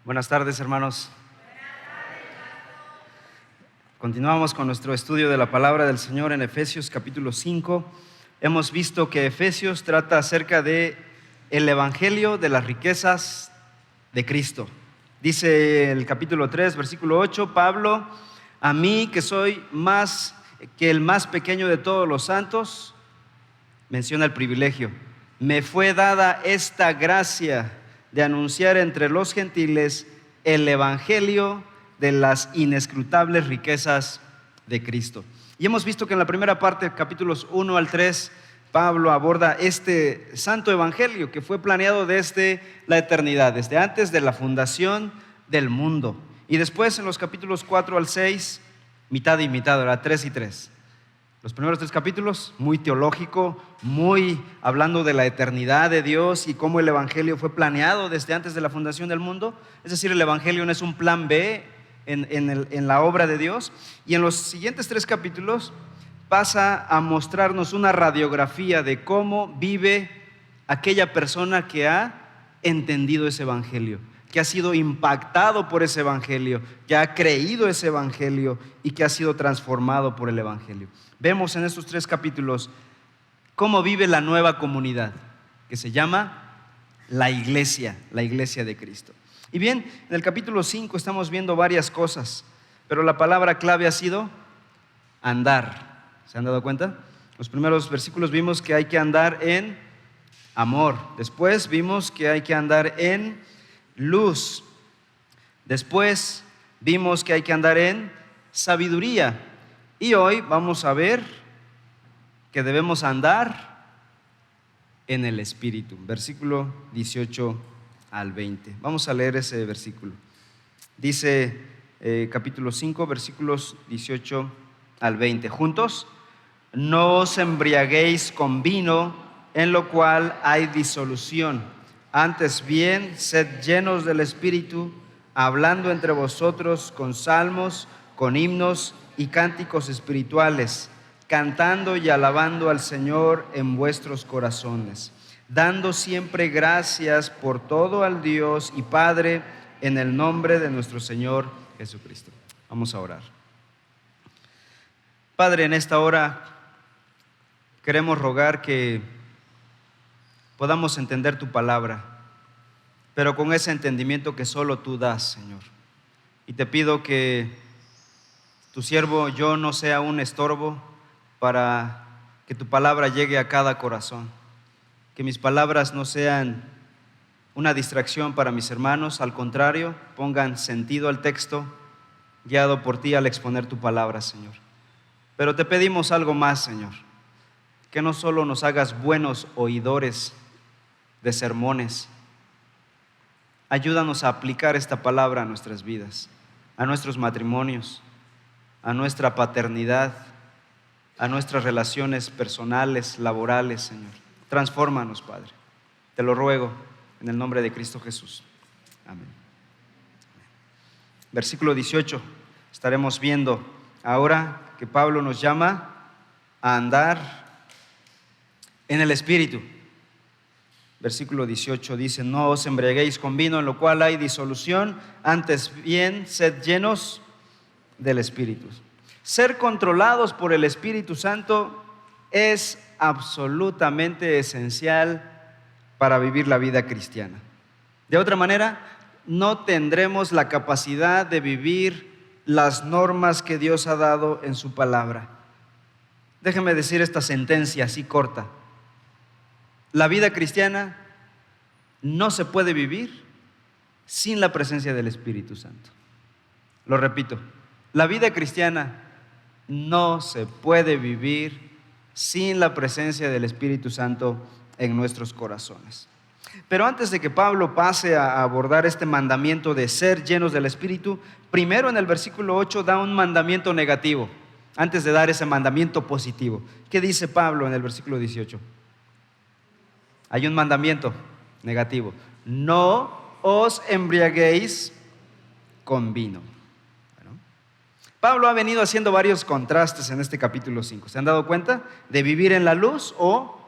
Buenas tardes, hermanos. Continuamos con nuestro estudio de la palabra del Señor en Efesios capítulo 5. Hemos visto que Efesios trata acerca de el evangelio de las riquezas de Cristo. Dice el capítulo 3, versículo 8, Pablo, a mí que soy más que el más pequeño de todos los santos, menciona el privilegio, me fue dada esta gracia de anunciar entre los gentiles el evangelio de las inescrutables riquezas de Cristo. Y hemos visto que en la primera parte, capítulos 1 al 3, Pablo aborda este santo evangelio que fue planeado desde la eternidad, desde antes de la fundación del mundo. Y después en los capítulos 4 al 6, mitad y mitad, era 3 y 3. Los primeros 3 capítulos, muy teológico, muy hablando de la eternidad de Dios y cómo el evangelio fue planeado desde antes de la fundación del mundo. Es decir, el evangelio no es un plan B en la obra de Dios. Y en los siguientes 3 capítulos pasa a mostrarnos una radiografía de cómo vive aquella persona que ha entendido ese evangelio, que ha sido impactado por ese evangelio, que ha creído ese evangelio y que ha sido transformado por el evangelio. Vemos en estos 3 capítulos cómo vive la nueva comunidad, que se llama la iglesia de Cristo. Y bien, en el capítulo 5 estamos viendo varias cosas, pero la palabra clave ha sido andar. ¿Se han dado cuenta? Los primeros versículos vimos que hay que andar en amor. Después vimos que hay que andar en luz. Después vimos que hay que andar en sabiduría. Y hoy vamos a ver que debemos andar en el Espíritu. Versículo 18 al 20. Vamos a leer ese versículo. Dice capítulo 5, versículos 18 al 20. Juntos, no os embriaguéis con vino, en lo cual hay disolución. Antes bien, sed llenos del Espíritu, hablando entre vosotros con salmos, con himnos y cánticos espirituales, cantando y alabando al Señor en vuestros corazones, dando siempre gracias por todo al Dios y Padre en el nombre de nuestro Señor Jesucristo. Vamos a orar. Padre, en esta hora queremos rogar que podamos entender tu palabra, pero con ese entendimiento que solo tú das, Señor. Y te pido que tu siervo yo no sea un estorbo para que tu palabra llegue a cada corazón. Que mis palabras no sean una distracción para mis hermanos, al contrario, pongan sentido al texto, guiado por ti al exponer tu palabra, Señor. Pero te pedimos algo más, Señor, que no solo nos hagas buenos oidores de sermones, ayúdanos a aplicar esta palabra a nuestras vidas, a nuestros matrimonios, a nuestra paternidad, a nuestras relaciones personales, laborales, Señor. Transfórmanos, Padre. Te lo ruego en el nombre de Cristo Jesús. Amén. Versículo 18. Estaremos viendo ahora que Pablo nos llama a andar en el Espíritu. Versículo 18 dice, no os embriaguéis con vino, en lo cual hay disolución, antes bien sed llenos del Espíritu. Ser controlados por el Espíritu Santo es absolutamente esencial para vivir la vida cristiana. De otra manera, no tendremos la capacidad de vivir las normas que Dios ha dado en su palabra. Déjeme decir esta sentencia así corta. La vida cristiana no se puede vivir sin la presencia del Espíritu Santo. Lo repito, la vida cristiana no se puede vivir sin la presencia del Espíritu Santo en nuestros corazones. Pero antes de que Pablo pase a abordar este mandamiento de ser llenos del Espíritu, primero en el versículo 8 da un mandamiento negativo, antes de dar ese mandamiento positivo. ¿Qué dice Pablo en el versículo 18? Hay un mandamiento negativo. No os embriaguéis con vino. Pablo ha venido haciendo varios contrastes en este capítulo 5. ¿Se han dado cuenta? De vivir en la luz o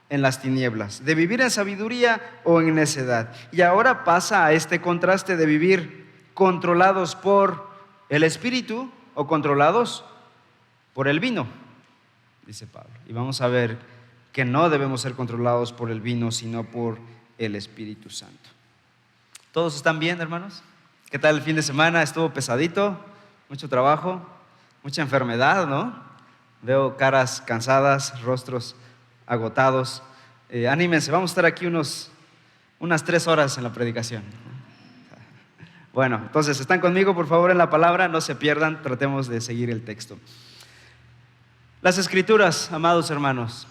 en las tinieblas, de vivir en sabiduría o en necedad. Y ahora pasa a este contraste de vivir controlados por el espíritu o controlados por el vino, dice Pablo. Y vamos a ver que no debemos ser controlados por el vino, sino por el Espíritu Santo. ¿Todos están bien, hermanos? ¿Qué tal el fin de semana? ¿Estuvo pesadito? ¿Mucho trabajo? ¿Mucha enfermedad, no? Veo caras cansadas, rostros agotados. Anímense, vamos a estar aquí unas 3 horas en la predicación. Bueno, entonces, ¿están conmigo, por favor, en la palabra? No se pierdan, tratemos de seguir el texto. Las Escrituras, amados hermanos,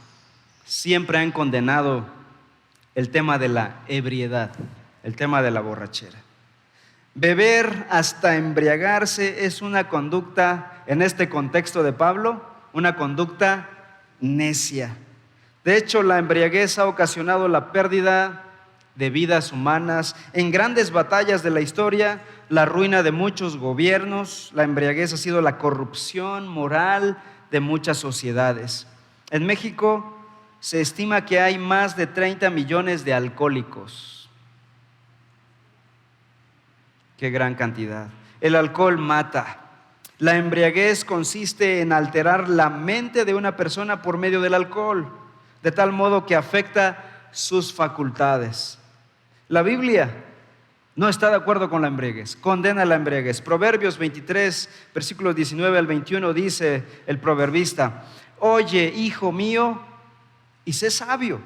siempre han condenado el tema de la ebriedad, el tema de la borrachera. Beber hasta embriagarse es una conducta, en este contexto de Pablo, una conducta necia. De hecho, la embriaguez ha ocasionado la pérdida de vidas humanas en grandes batallas de la historia, la ruina de muchos gobiernos. La embriaguez ha sido la corrupción moral de muchas sociedades. En México se estima que hay más de 30 millones de alcohólicos. Qué gran cantidad. El alcohol mata. La embriaguez consiste en alterar la mente de una persona por medio del alcohol, de tal modo que afecta sus facultades. La Biblia no está de acuerdo con la embriaguez, condena la embriaguez. Proverbios 23, versículos 19 al 21 dice el proverbista: oye, hijo mío, y sé sabio,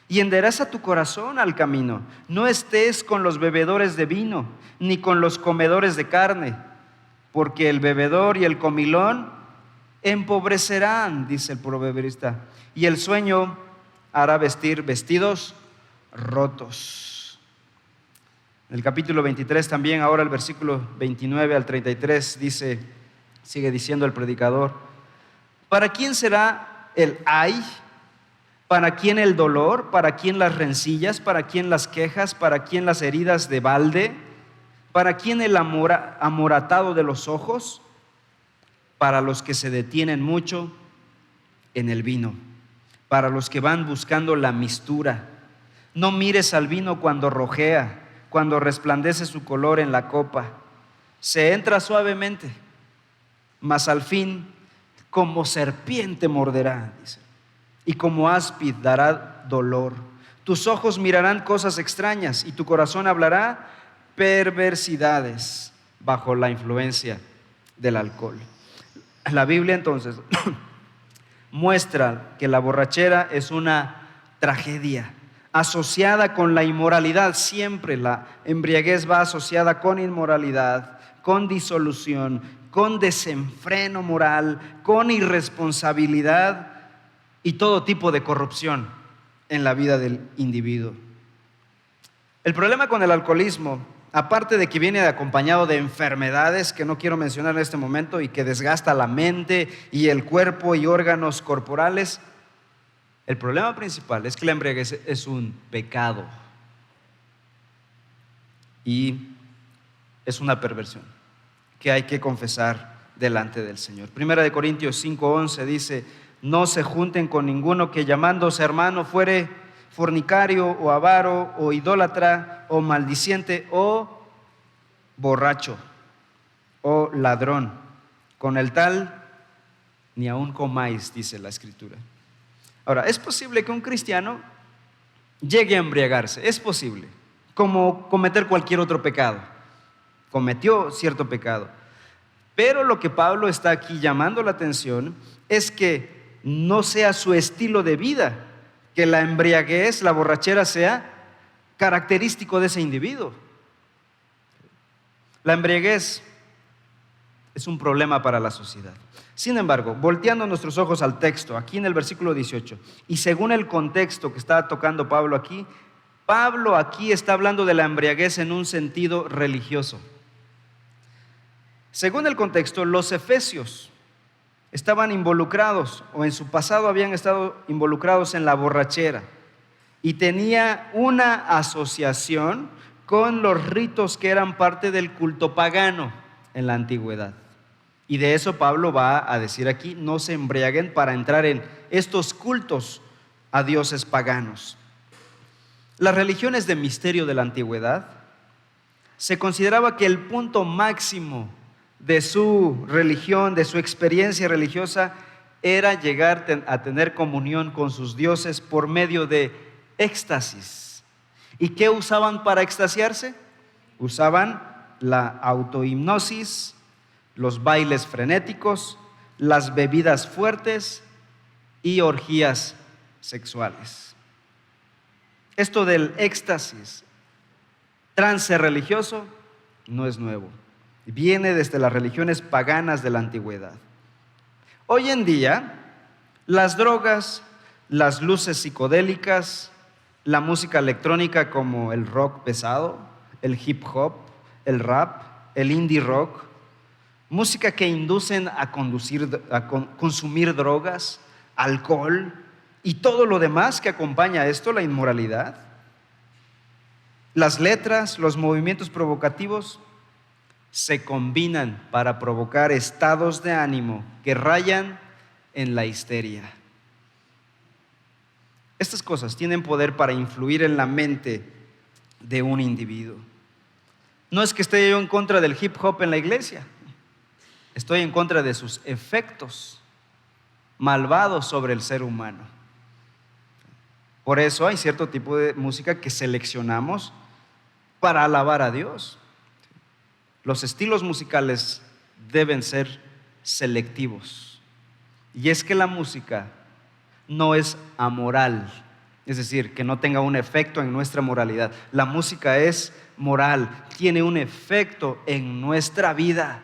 y endereza tu corazón al camino. No estés con los bebedores de vino, ni con los comedores de carne, porque el bebedor y el comilón empobrecerán, dice el proverbista, y el sueño hará vestir vestidos rotos. En el capítulo 23 también, ahora el versículo 29 al 33 dice, sigue diciendo el predicador: ¿para quién será el ay? ¿Para quién el dolor? ¿Para quién las rencillas? ¿Para quién las quejas? ¿Para quién las heridas de balde? ¿Para quién el amoratado de los ojos? Para los que se detienen mucho en el vino, para los que van buscando la mistura. No mires al vino cuando rojea, cuando resplandece su color en la copa. Se entra suavemente, mas al fin como serpiente morderá, dice, y como áspid dará dolor. Tus ojos mirarán cosas extrañas y tu corazón hablará perversidades bajo la influencia del alcohol. La Biblia entonces muestra que la borrachera es una tragedia asociada con la inmoralidad. Siempre la embriaguez va asociada con inmoralidad, con disolución, con desenfreno moral, con irresponsabilidad y todo tipo de corrupción en la vida del individuo. El problema con el alcoholismo, aparte de que viene acompañado de enfermedades que no quiero mencionar en este momento y que desgasta la mente y el cuerpo y órganos corporales, el problema principal es que la embriaguez es un pecado y es una perversión que hay que confesar delante del Señor. Primera de Corintios 5:11 dice: no se junten con ninguno que llamándose hermano fuere fornicario o avaro o idólatra o maldiciente o borracho o ladrón. Con el tal ni aun comáis, dice la Escritura. Ahora, es posible que un cristiano llegue a embriagarse, es posible, como cometer cualquier otro pecado. Cometió cierto pecado. Pero lo que Pablo está aquí llamando la atención es que no sea su estilo de vida, que la embriaguez, la borrachera sea característico de ese individuo. La embriaguez es un problema para la sociedad. Sin embargo, volteando nuestros ojos al texto, aquí en el versículo 18, y según el contexto que está tocando Pablo aquí está hablando de la embriaguez en un sentido religioso. Según el contexto, los efesios estaban involucrados, o en su pasado habían estado involucrados en la borrachera, y tenía una asociación con los ritos que eran parte del culto pagano en la antigüedad. Y de eso Pablo va a decir aquí: no se embriaguen para entrar en estos cultos a dioses paganos. Las religiones de misterio de la antigüedad se consideraba que el punto máximo de su religión, de su experiencia religiosa, era llegar a tener comunión con sus dioses por medio de éxtasis. ¿Y qué usaban para extasiarse? Usaban la autohipnosis, los bailes frenéticos, las bebidas fuertes y orgías sexuales. Esto del éxtasis, trance religioso, no es nuevo. Viene desde las religiones paganas de la antigüedad. Hoy en día, las drogas, las luces psicodélicas, la música electrónica como el rock pesado, el hip hop, el rap, el indie rock, música que inducen a consumir drogas, alcohol y todo lo demás que acompaña a esto, la inmoralidad. Las letras, los movimientos provocativos se combinan para provocar estados de ánimo que rayan en la histeria. Estas cosas tienen poder para influir en la mente de un individuo. No es que esté yo en contra del hip hop en la iglesia, estoy en contra de sus efectos malvados sobre el ser humano. Por eso hay cierto tipo de música que seleccionamos para alabar a Dios. Los estilos musicales deben ser selectivos. Y es que la música no es amoral, es decir, que no tenga un efecto en nuestra moralidad. La música es moral, tiene un efecto en nuestra vida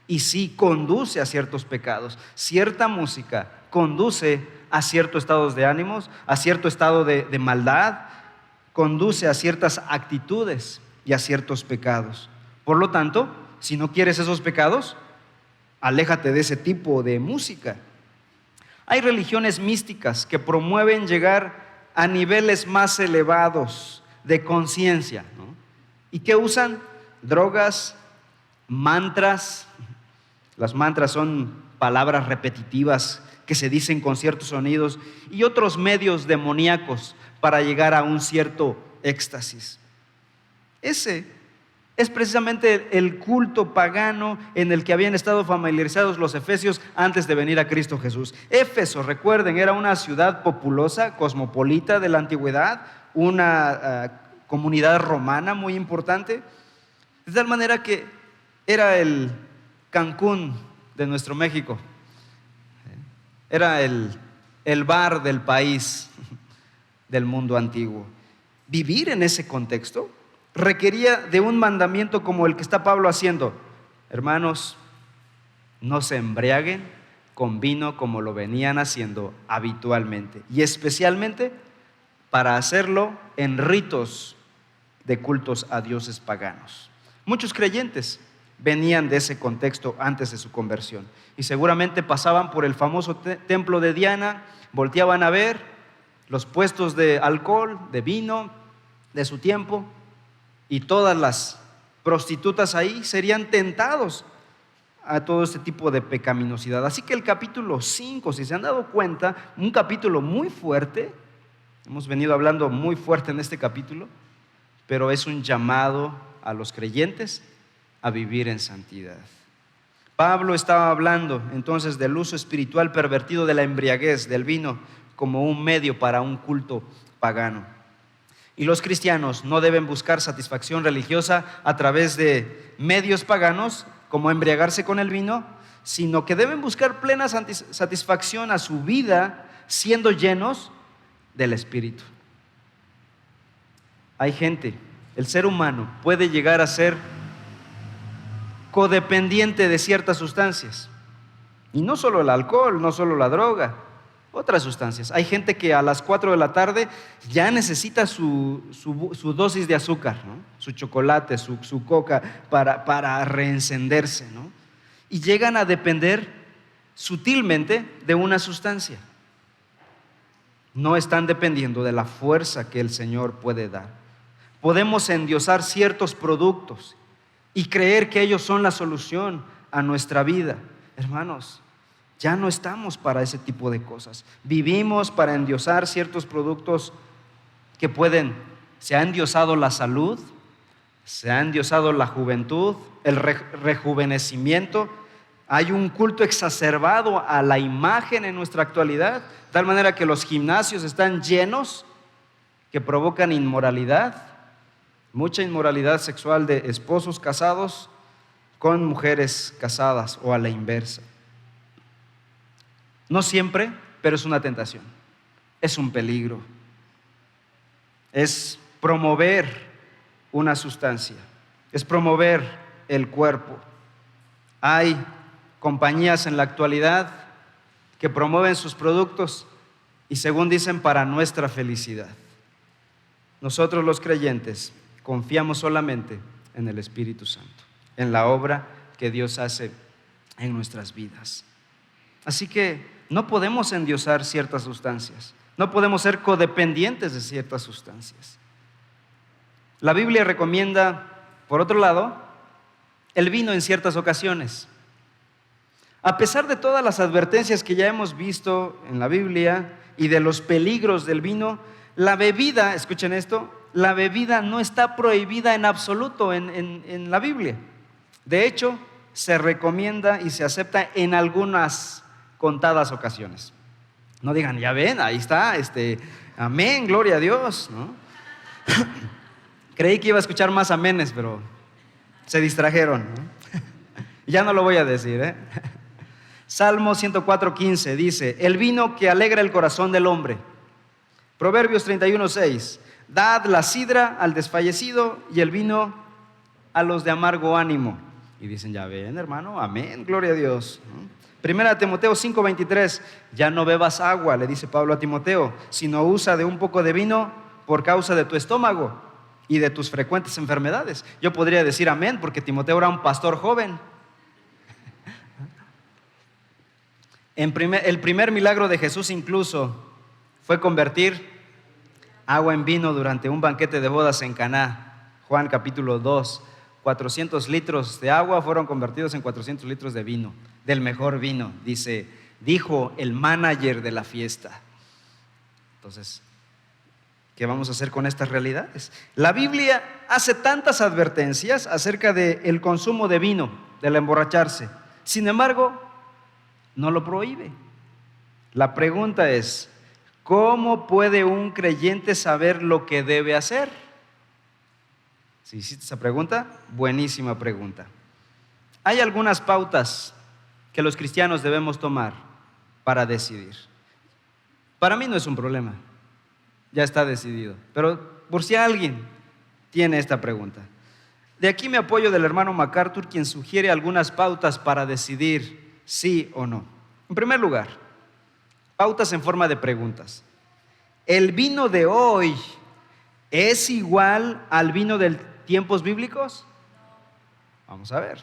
y sí conduce a ciertos pecados. Cierta música conduce a ciertos estados de ánimos, a cierto estado de maldad, conduce a ciertas actitudes y a ciertos pecados. Por lo tanto, si no quieres esos pecados, aléjate de ese tipo de música. Hay religiones místicas que promueven llegar a niveles más elevados de conciencia, ¿no? ¿Y qué usan? Drogas, mantras. Las mantras son palabras repetitivas que se dicen con ciertos sonidos y otros medios demoníacos para llegar a un cierto éxtasis. Ese es precisamente el culto pagano en el que habían estado familiarizados los efesios antes de venir a Cristo Jesús. Éfeso, recuerden, era una ciudad populosa, cosmopolita de la antigüedad, una comunidad romana muy importante, de tal manera que era el Cancún de nuestro México, era el bar del país del mundo antiguo. Vivir en ese contexto requería de un mandamiento como el que está Pablo haciendo. Hermanos, no se embriaguen con vino como lo venían haciendo habitualmente, y especialmente para hacerlo en ritos de cultos a dioses paganos. Muchos creyentes venían de ese contexto antes de su conversión y seguramente pasaban por el famoso templo de Diana, volteaban a ver los puestos de alcohol, de vino de su tiempo, y todas las prostitutas ahí serían tentados a todo este tipo de pecaminosidad. Así que el capítulo 5, si se han dado cuenta, un capítulo muy fuerte, hemos venido hablando muy fuerte en este capítulo, pero es un llamado a los creyentes a vivir en santidad. Pablo estaba hablando entonces del uso espiritual pervertido de la embriaguez, del vino, como un medio para un culto pagano. Y los cristianos no deben buscar satisfacción religiosa a través de medios paganos, como embriagarse con el vino, sino que deben buscar plena satisfacción a su vida siendo llenos del Espíritu. Hay gente, el ser humano puede llegar a ser codependiente de ciertas sustancias, y no solo el alcohol, no solo la droga, otras sustancias. Hay gente que a las 4 de la tarde ya necesita su dosis de azúcar, ¿no? Su chocolate, su coca para reencenderse, ¿no? Y llegan a depender sutilmente de una sustancia. No están dependiendo de la fuerza que el Señor puede dar. Podemos endiosar ciertos productos y creer que ellos son la solución a nuestra vida. Hermanos, Ya no estamos para ese tipo de cosas. Vivimos para endiosar ciertos productos que se ha endiosado la salud, se ha endiosado la juventud, el rejuvenecimiento. Hay un culto exacerbado a la imagen en nuestra actualidad, de tal manera que los gimnasios están llenos, que provocan inmoralidad, mucha inmoralidad sexual de esposos casados con mujeres casadas o a la inversa. No siempre, pero es una tentación, es un peligro. Es promover una sustancia, es promover el cuerpo. Hay compañías en la actualidad que promueven sus productos y según dicen para nuestra felicidad. Nosotros los creyentes confiamos solamente en el Espíritu Santo, en la obra que Dios hace en nuestras vidas. Así que no podemos endiosar ciertas sustancias, no podemos ser codependientes de ciertas sustancias. La Biblia recomienda, por otro lado, el vino en ciertas ocasiones. A pesar de todas las advertencias que ya hemos visto en la Biblia y de los peligros del vino, la bebida, escuchen esto, la bebida no está prohibida en absoluto en la Biblia. De hecho, se recomienda y se acepta en algunas contadas ocasiones. No digan, ya ven, ahí está, amén, gloria a Dios, ¿no? Creí que iba a escuchar más amenes, pero se distrajeron, ¿no? Ya no lo voy a decir, ¿eh? Salmo 104:15 dice: el vino que alegra el corazón del hombre. Proverbios 31:6: dad la sidra al desfallecido y el vino a los de amargo ánimo. Y dicen, ya ven, hermano, amén, gloria a Dios, ¿no? Primera Timoteo 5:23: ya no bebas agua, le dice Pablo a Timoteo, sino usa de un poco de vino por causa de tu estómago y de tus frecuentes enfermedades. Yo podría decir amén, porque Timoteo era un pastor joven. El primer milagro de Jesús incluso fue convertir agua en vino durante un banquete de bodas en Caná. Juan capítulo 2, 400 litros de agua fueron convertidos en 400 litros de vino, del mejor vino, dijo el manager de la fiesta. Entonces, ¿qué vamos a hacer con estas realidades? La Biblia hace tantas advertencias acerca del consumo de vino, del emborracharse. Sin embargo, no lo prohíbe. La pregunta es, ¿cómo puede un creyente saber lo que debe hacer? Si hiciste esa pregunta, buenísima pregunta. Hay algunas pautas que los cristianos debemos tomar para decidir. Para mí no es un problema, ya está decidido, pero por si alguien tiene esta pregunta. De aquí me apoyo del hermano MacArthur, quien sugiere algunas pautas para decidir sí o no. En primer lugar, pautas en forma de preguntas. ¿El vino de hoy es igual al vino de tiempos bíblicos? Vamos a ver.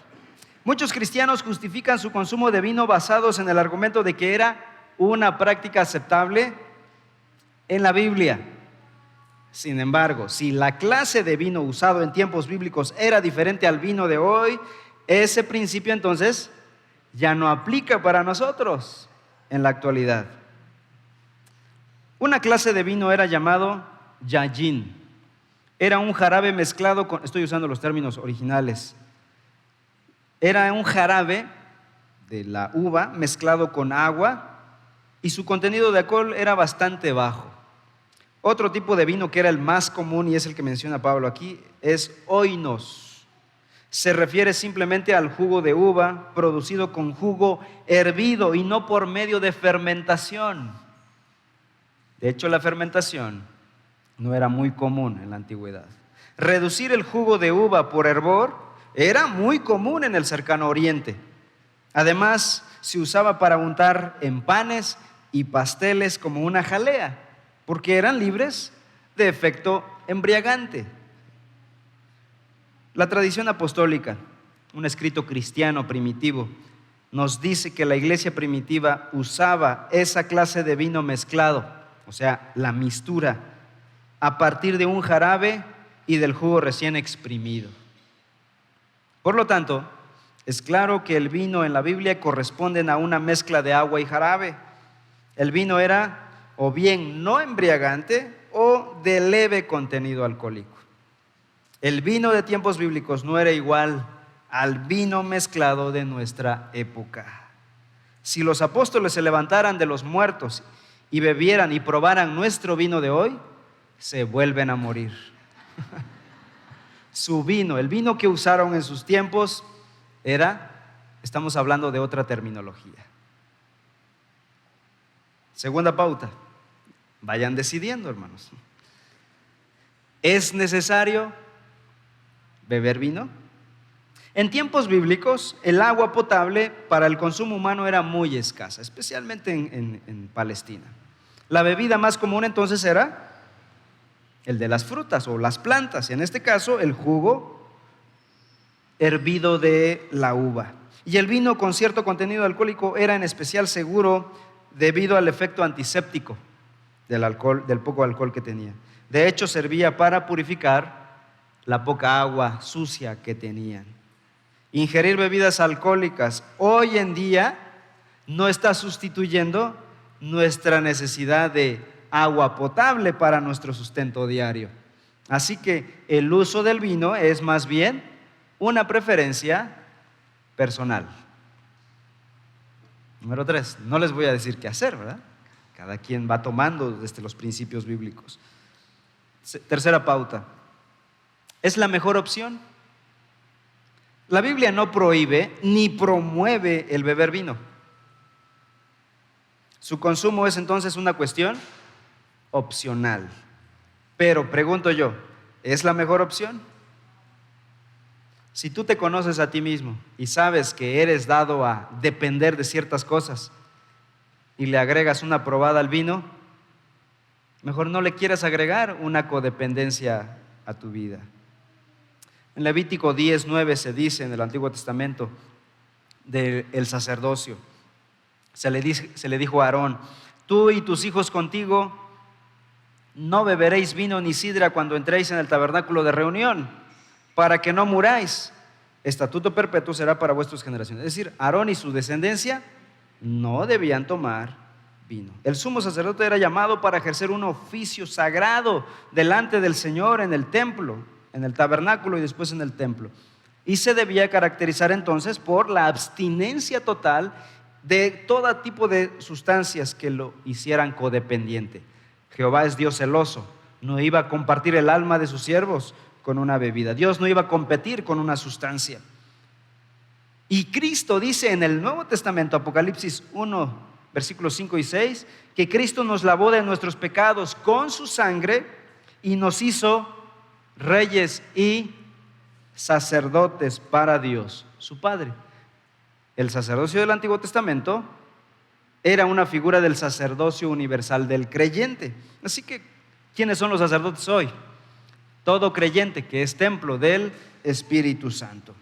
Muchos cristianos justifican su consumo de vino basados en el argumento de que era una práctica aceptable en la Biblia. Sin embargo, si la clase de vino usado en tiempos bíblicos era diferente al vino de hoy, ese principio entonces ya no aplica para nosotros en la actualidad. Una clase de vino era llamado yayin. Era un jarabe mezclado con, estoy usando los términos originales, era un jarabe de la uva mezclado con agua y su contenido de alcohol era bastante bajo. Otro tipo de vino que era el más común y es el que menciona Pablo aquí es oinos. Se refiere simplemente al jugo de uva producido con jugo hervido y no por medio de fermentación. De hecho, la fermentación no era muy común en la antigüedad. Reducir el jugo de uva por hervor era muy común en el cercano oriente. Además, se usaba para untar en panes y pasteles como una jalea, porque eran libres de efecto embriagante. La tradición apostólica, un escrito cristiano primitivo, nos dice que la iglesia primitiva usaba esa clase de vino mezclado, o sea, la mistura, a partir de un jarabe y del jugo recién exprimido. Por lo tanto, Es claro que el vino en la Biblia corresponden a una mezcla de agua y jarabe. El vino era o bien no embriagante o de leve contenido alcohólico. El vino de tiempos bíblicos no era igual al vino mezclado de nuestra época. Si los apóstoles se levantaran de los muertos y bebieran y probaran nuestro vino de hoy, se vuelven a morir. Su vino, el vino que usaron en sus tiempos estamos hablando de otra terminología. Segunda pauta, vayan decidiendo, hermanos. ¿Es necesario beber vino? En tiempos bíblicos, el agua potable para el consumo humano era muy escasa, especialmente en Palestina. La bebida más común entonces era el de las frutas o las plantas, en este caso el jugo hervido de la uva. Y el vino con cierto contenido alcohólico era en especial seguro debido al efecto antiséptico del poco alcohol que tenía. De hecho, servía para purificar la poca agua sucia que tenían. Ingerir bebidas alcohólicas hoy en día no está sustituyendo nuestra necesidad de agua potable para nuestro sustento diario. Así que el uso del vino es más bien una preferencia personal. Número 3, no les voy a decir qué hacer, ¿verdad? Cada quien va tomando desde los principios bíblicos. Tercera pauta, ¿es la mejor opción? La Biblia no prohíbe ni promueve el beber vino. Su consumo es entonces una cuestión opcional. Pero pregunto yo, ¿es la mejor opción? Si tú te conoces a ti mismo y sabes que eres dado a depender de ciertas cosas y le agregas una probada al vino, mejor no le quieras agregar una codependencia a tu vida. En Levítico 10:9 se dice en el Antiguo Testamento del sacerdocio, se le dijo a Aarón: tú y tus hijos contigo no beberéis vino ni sidra cuando entréis en el tabernáculo de reunión, para que no muráis. Estatuto perpetuo será para vuestras generaciones. Es decir, Aarón y su descendencia no debían tomar vino. El sumo sacerdote era llamado para ejercer un oficio sagrado delante del Señor en el templo, en el tabernáculo y después en el templo. Y se debía caracterizar entonces por la abstinencia total de todo tipo de sustancias que lo hicieran codependiente. Jehová es Dios celoso, no iba a compartir el alma de sus siervos con una bebida. Dios no iba a competir con una sustancia. Y Cristo dice en el Nuevo Testamento, Apocalipsis 1, versículos 5 y 6, que Cristo nos lavó de nuestros pecados con su sangre y nos hizo reyes y sacerdotes para Dios, su Padre. El sacerdocio del Antiguo Testamento era una figura del sacerdocio universal del creyente. Así que, ¿quiénes son los sacerdotes hoy? Todo creyente que es templo del Espíritu Santo.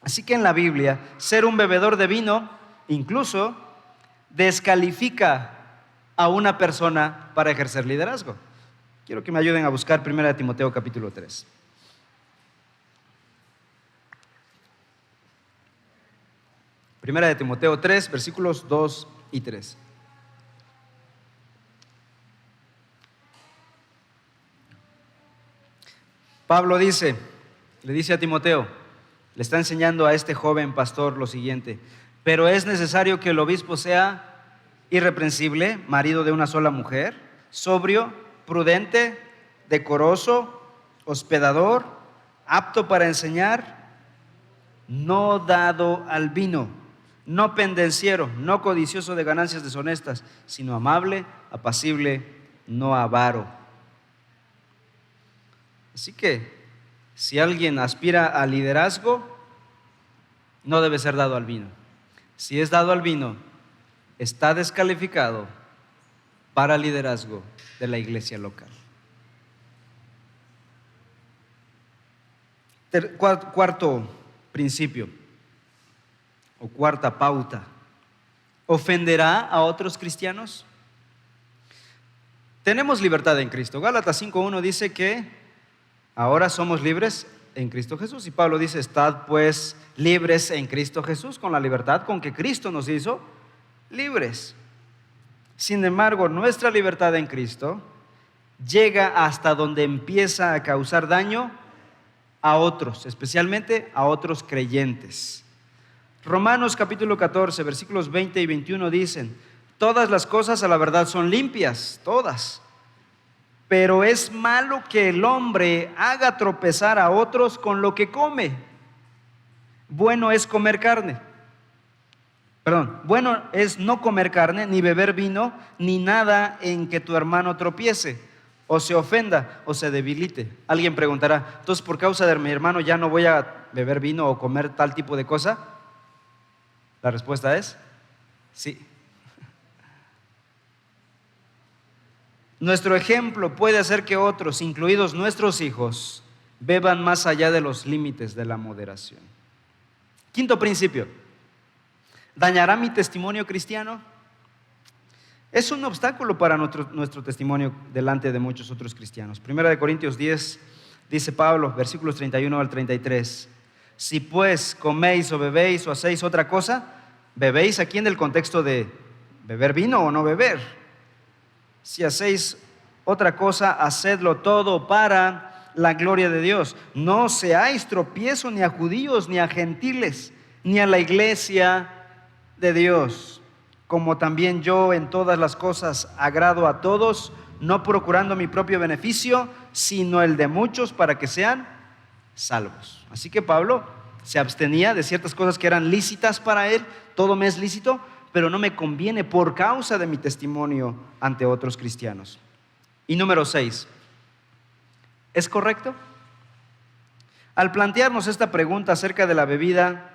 Así que en la Biblia, ser un bebedor de vino incluso descalifica a una persona para ejercer liderazgo. Quiero que me ayuden a buscar 1 Timoteo capítulo 3. Primera de Timoteo 3, versículos 2 y 3. Pablo le dice a Timoteo, le está enseñando a este joven pastor lo siguiente: pero es necesario que el obispo sea irreprensible, marido de una sola mujer, sobrio, prudente, decoroso, hospedador, apto para enseñar, no dado al vino, no pendenciero, no codicioso de ganancias deshonestas, sino amable, apacible, no avaro. Así que si alguien aspira al liderazgo, no debe ser dado al vino. Si es dado al vino, está descalificado para liderazgo de la iglesia local. Cuarto principio o cuarta pauta: ¿ofenderá a otros cristianos? Tenemos libertad en Cristo. Gálatas 5:1 dice que ahora somos libres en Cristo Jesús. Y Pablo dice, estad pues libres en Cristo Jesús, con la libertad con que Cristo nos hizo libres. Sin embargo, nuestra libertad en Cristo llega hasta donde empieza a causar daño a otros, especialmente a otros creyentes. Romanos capítulo 14, versículos 20 y 21 dicen, todas las cosas a la verdad son limpias, todas, pero es malo que el hombre haga tropezar a otros con lo que come. Bueno es no comer carne, ni beber vino, ni nada en que tu hermano tropiece, o se ofenda, o se debilite. Alguien preguntará, entonces por causa de mi hermano ya no voy a beber vino o comer tal tipo de cosa. La respuesta es sí. Nuestro ejemplo puede hacer que otros, incluidos nuestros hijos, beban más allá de los límites de la moderación. Quinto principio, ¿dañará mi testimonio cristiano? Es un obstáculo para nuestro testimonio delante de muchos otros cristianos. Primera de Corintios 10, dice Pablo, versículos 31 al 33. Si pues coméis o bebéis o hacéis otra cosa, bebéis aquí en el contexto de beber vino o no beber. Si hacéis otra cosa, hacedlo todo para la gloria de Dios. No seáis tropiezo ni a judíos, ni a gentiles, ni a la iglesia de Dios. Como también yo en todas las cosas agrado a todos, no procurando mi propio beneficio, sino el de muchos para que sean salvos. Así que Pablo se abstenía de ciertas cosas que eran lícitas para él. Todo me es lícito, pero no me conviene por causa de mi testimonio ante otros cristianos. Y número 6, ¿es correcto? Al plantearnos esta pregunta acerca de la bebida,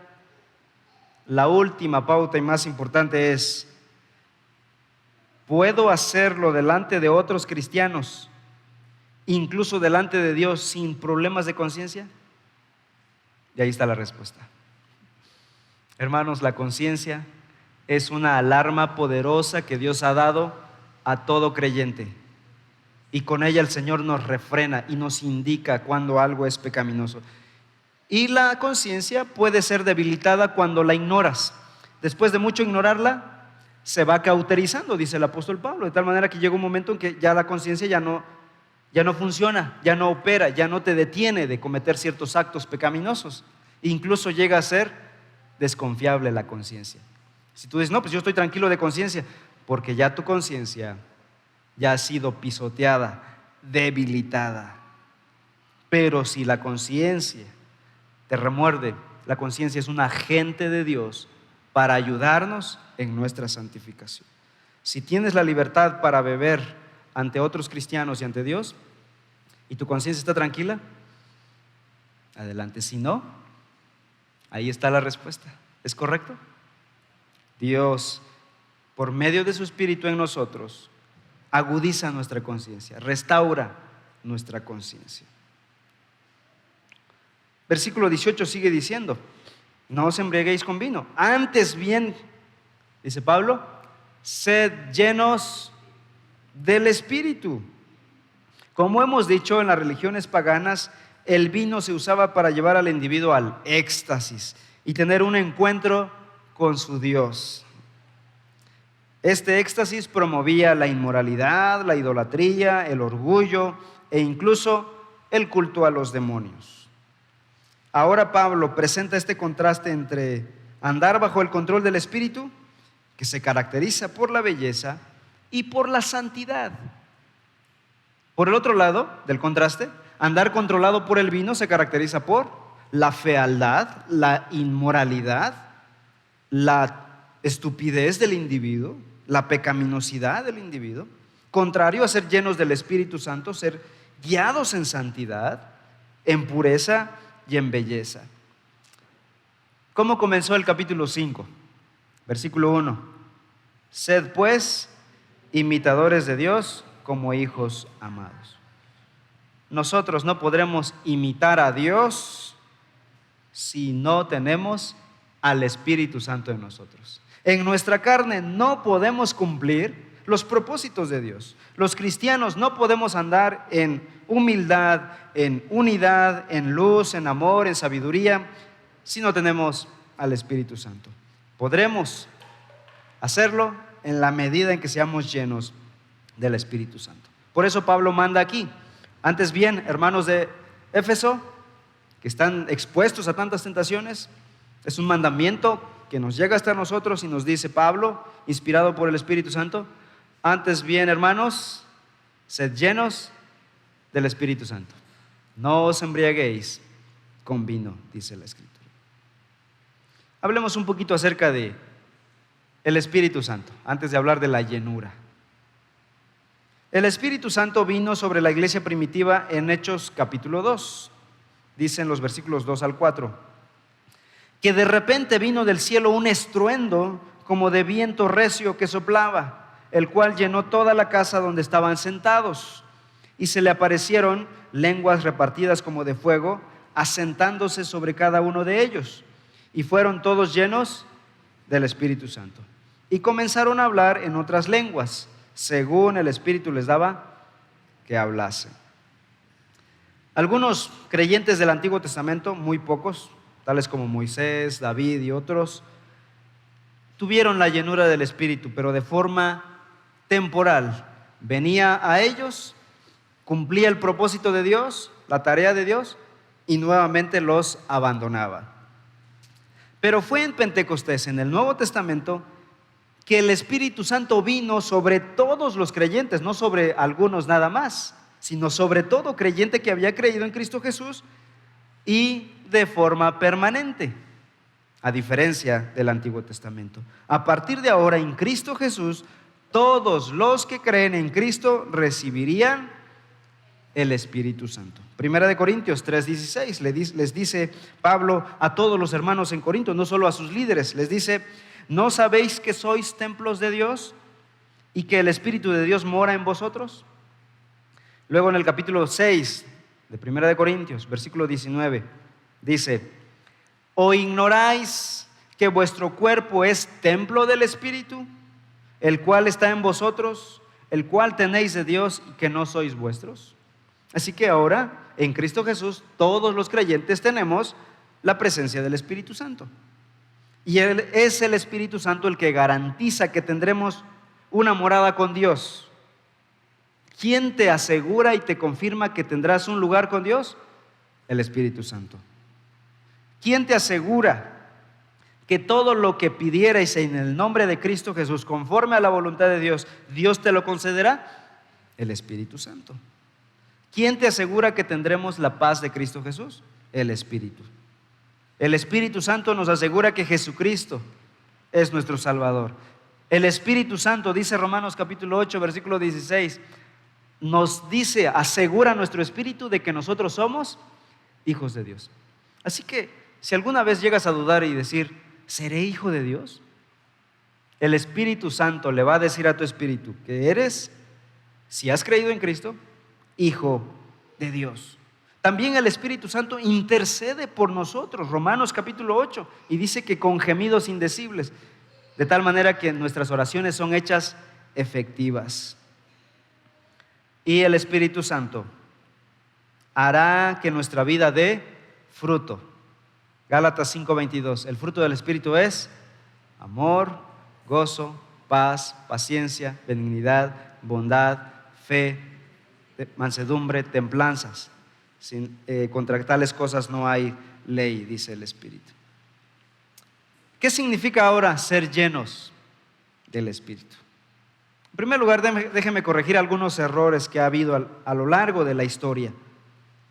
la última pauta y más importante es, ¿puedo hacerlo delante de otros cristianos, incluso delante de Dios, sin problemas de conciencia? Y ahí está la respuesta. Hermanos, la conciencia es una alarma poderosa que Dios ha dado a todo creyente. Y con ella el Señor nos refrena y nos indica cuando algo es pecaminoso. Y la conciencia puede ser debilitada cuando la ignoras. Después de mucho ignorarla, se va cauterizando, dice el apóstol Pablo, de tal manera que llega un momento en que ya la conciencia ya no funciona, ya no opera, ya no te detiene de cometer ciertos actos pecaminosos. Incluso llega a ser desconfiable la conciencia. Si tú dices, no, pues yo estoy tranquilo de conciencia, porque ya tu conciencia ya ha sido pisoteada, debilitada. Pero si la conciencia te remuerde, la conciencia es un agente de Dios para ayudarnos en nuestra santificación. Si tienes la libertad para beber ante otros cristianos y ante Dios, y tu conciencia está tranquila, adelante. Si no, ahí está la respuesta. ¿Es correcto? Dios, por medio de su Espíritu en nosotros, agudiza nuestra conciencia, restaura nuestra conciencia. Versículo 18 sigue diciendo, no os embriaguéis con vino, antes bien, dice Pablo, sed llenos del Espíritu. Como hemos dicho, en las religiones paganas, el vino se usaba para llevar al individuo al éxtasis y tener un encuentro con su Dios. Este éxtasis promovía la inmoralidad, la idolatría, el orgullo e incluso el culto a los demonios. Ahora Pablo presenta este contraste entre andar bajo el control del Espíritu, que se caracteriza por la belleza y por la santidad. Por el otro lado del contraste, andar controlado por el vino se caracteriza por la fealdad, la inmoralidad, la estupidez del individuo, la pecaminosidad del individuo, contrario a ser llenos del Espíritu Santo, ser guiados en santidad, en pureza y en belleza. ¿Cómo comenzó el capítulo 5? Versículo 1. Sed pues imitadores de Dios como hijos amados. Nosotros no podremos imitar a Dios si no tenemos al Espíritu Santo en nosotros. En nuestra carne no podemos cumplir los propósitos de Dios. Los cristianos no podemos andar en humildad, en unidad, en luz, en amor, en sabiduría, si no tenemos al Espíritu Santo. Podremos hacerlo en la medida en que seamos llenos del Espíritu Santo. Por eso Pablo manda aquí: antes bien, hermanos de Éfeso, que están expuestos a tantas tentaciones, es un mandamiento que nos llega hasta nosotros y nos dice Pablo, inspirado por el Espíritu Santo: antes bien, hermanos, sed llenos del Espíritu Santo. No os embriaguéis con vino, dice la Escritura. Hablemos un poquito acerca de el Espíritu Santo, antes de hablar de la llenura. El Espíritu Santo vino sobre la iglesia primitiva en Hechos capítulo 2. Dicen los versículos 2 al 4, que de repente vino del cielo un estruendo como de viento recio que soplaba, el cual llenó toda la casa donde estaban sentados, y se le aparecieron lenguas repartidas como de fuego, asentándose sobre cada uno de ellos, y fueron todos llenos del Espíritu Santo, y comenzaron a hablar en otras lenguas, según el Espíritu les daba que hablasen. Algunos creyentes del Antiguo Testamento, muy pocos, tales como Moisés, David y otros, tuvieron la llenura del Espíritu, pero de forma temporal. Venía a ellos, cumplía el propósito de Dios, la tarea de Dios, y nuevamente los abandonaba. Pero fue en Pentecostés, en el Nuevo Testamento, que el Espíritu Santo vino sobre todos los creyentes, no sobre algunos nada más, sino sobre todo creyente que había creído en Cristo Jesús, y de forma permanente, a diferencia del Antiguo Testamento. A partir de ahora, en Cristo Jesús, todos los que creen en Cristo recibirían el Espíritu Santo. Primera de Corintios 3:16 les dice Pablo a todos los hermanos en Corinto, no solo a sus líderes, les dice: ¿no sabéis que sois templos de Dios y que el Espíritu de Dios mora en vosotros? Luego en el capítulo 6 de Primera de Corintios, versículo 19, dice: ¿o ignoráis que vuestro cuerpo es templo del Espíritu, el cual está en vosotros, el cual tenéis de Dios y que no sois vuestros? Así que ahora, en Cristo Jesús, todos los creyentes tenemos la presencia del Espíritu Santo. Y Él es el Espíritu Santo el que garantiza que tendremos una morada con Dios. ¿Quién te asegura y te confirma que tendrás un lugar con Dios? El Espíritu Santo. ¿Quién te asegura que todo lo que pidierais en el nombre de Cristo Jesús, conforme a la voluntad de Dios, Dios te lo concederá? El Espíritu Santo. ¿Quién te asegura que tendremos la paz de Cristo Jesús? El Espíritu. El Espíritu Santo nos asegura que Jesucristo es nuestro Salvador. El Espíritu Santo, dice Romanos capítulo 8, versículo 16, nos dice, asegura nuestro espíritu de que nosotros somos hijos de Dios. Así que si alguna vez llegas a dudar y decir, ¿seré hijo de Dios? El Espíritu Santo le va a decir a tu espíritu que eres, si has creído en Cristo, hijo de Dios. También el Espíritu Santo intercede por nosotros, Romanos capítulo 8, y dice que con gemidos indecibles, de tal manera que nuestras oraciones son hechas efectivas. Y el Espíritu Santo hará que nuestra vida dé fruto. Gálatas 5:22, el fruto del Espíritu es amor, gozo, paz, paciencia, benignidad, bondad, fe, mansedumbre, templanzas. Contra tales cosas no hay ley, dice el Espíritu. ¿Qué significa ahora ser llenos del Espíritu? En primer lugar, déjeme corregir algunos errores que ha habido a lo largo de la historia,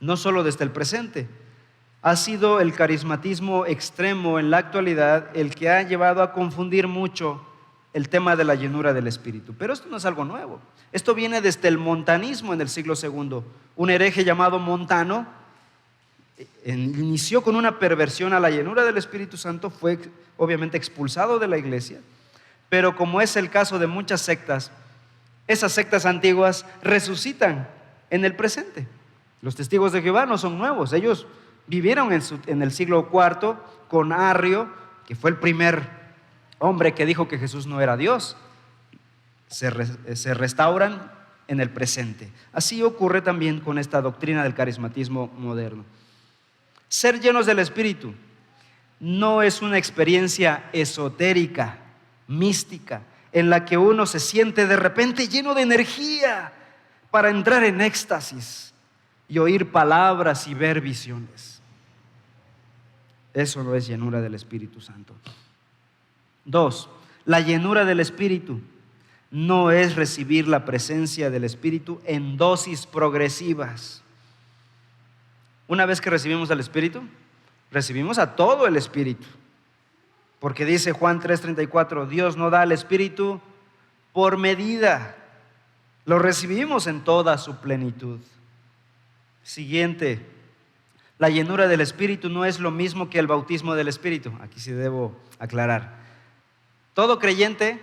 no solo desde el presente. Ha sido el carismatismo extremo en la actualidad el que ha llevado a confundir mucho el tema de la llenura del Espíritu. Pero esto no es algo nuevo. Esto viene desde el montanismo en el siglo II. Un hereje llamado Montano inició con una perversión a la llenura del Espíritu Santo, fue obviamente expulsado de la iglesia, pero como es el caso de muchas sectas, esas sectas antiguas resucitan en el presente. Los testigos de Jehová no son nuevos, ellos vivieron en el siglo IV con Arrio, que fue el primer hombre que dijo que Jesús no era Dios. se restauran en el presente. Así ocurre también con esta doctrina del carismatismo moderno. Ser llenos del Espíritu no es una experiencia esotérica, mística, en la que uno se siente de repente lleno de energía para entrar en éxtasis y oír palabras y ver visiones. Eso no es llenura del Espíritu Santo. 2. La llenura del Espíritu no es recibir la presencia del Espíritu en dosis progresivas. Una vez que recibimos al Espíritu, recibimos a todo el Espíritu. Porque dice Juan 3:34, Dios no da al Espíritu por medida. Lo recibimos en toda su plenitud. Siguiente, la llenura del Espíritu no es lo mismo que el bautismo del Espíritu. Aquí sí debo aclarar. Todo creyente,